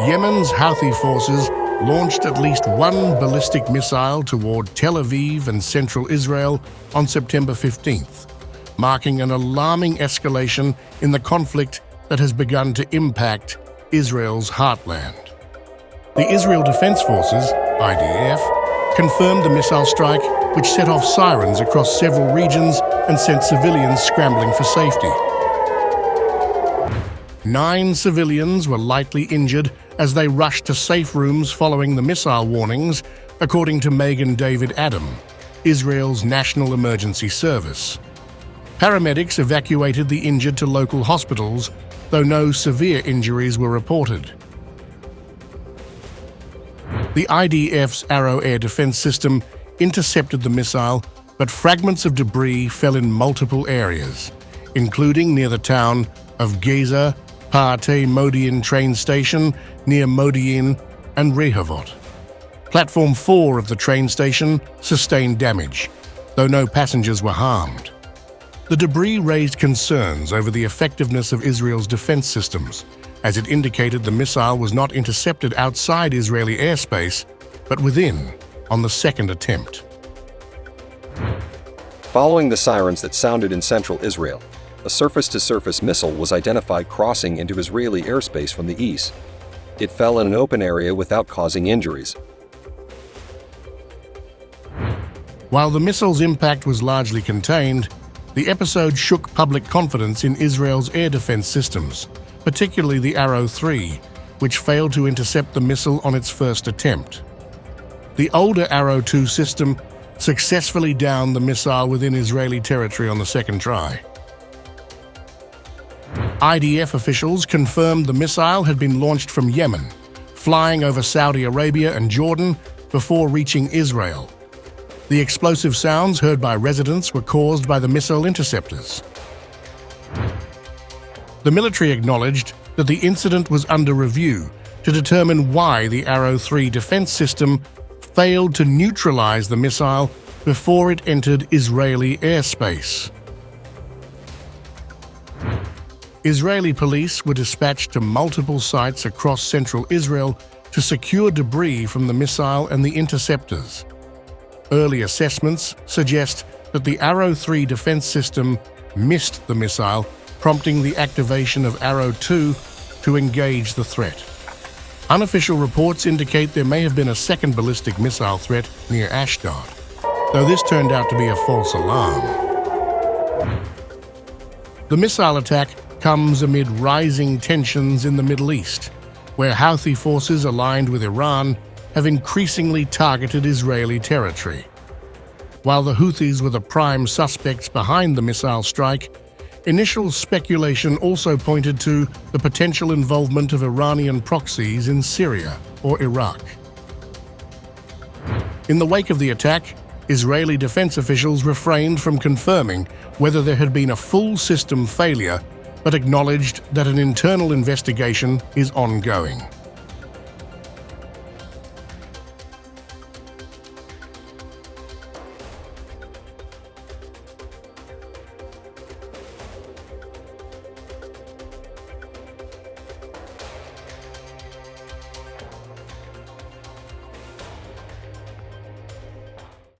Yemen's Houthi forces launched at least one ballistic missile toward Tel Aviv and central Israel on September 15th, marking an alarming escalation in the conflict that has begun to impact Israel's heartland. The Israel Defense Forces, IDF, confirmed the missile strike, which set off sirens across several regions and sent civilians scrambling for safety. 9 civilians were lightly injured as they rushed to safe rooms following the missile warnings, according to Megan David Adam, Israel's National Emergency Service. Paramedics evacuated the injured to local hospitals, though no severe injuries were reported. The IDF's Arrow air defense system intercepted the missile, but fragments of debris fell in multiple areas, including near the town of Gezer, Paatei Modiin train station near Modiin, and Rehovot. Platform 4 of the train station sustained damage, though no passengers were harmed. The debris raised concerns over the effectiveness of Israel's defense systems, as it indicated the missile was not intercepted outside Israeli airspace, but within, on the second attempt. Following the sirens that sounded in central Israel, a surface-to-surface missile was identified crossing into Israeli airspace from the east. It fell in an open area without causing injuries. While the missile's impact was largely contained, the episode shook public confidence in Israel's air defense systems, particularly the Arrow 3, which failed to intercept the missile on its first attempt. The older Arrow 2 system successfully downed the missile within Israeli territory on the second try. IDF officials confirmed the missile had been launched from Yemen, flying over Saudi Arabia and Jordan before reaching Israel. The explosive sounds heard by residents were caused by the missile interceptors. The military acknowledged that the incident was under review to determine why the Arrow 3 defense system failed to neutralize the missile before it entered Israeli airspace. Israeli police were dispatched to multiple sites across central Israel to secure debris from the missile and the interceptors. Early assessments suggest that the Arrow 3 defense system missed the missile, prompting the activation of Arrow 2 to engage the threat. Unofficial reports indicate there may have been a second ballistic missile threat near Ashdod, though this turned out to be a false alarm. The missile attack comes amid rising tensions in the Middle East, where Houthi forces aligned with Iran have increasingly targeted Israeli territory. While the Houthis were the prime suspects behind the missile strike, initial speculation also pointed to the potential involvement of Iranian proxies in Syria or Iraq. In the wake of the attack, Israeli defense officials refrained from confirming whether there had been a full system failure, but acknowledged that an internal investigation is ongoing.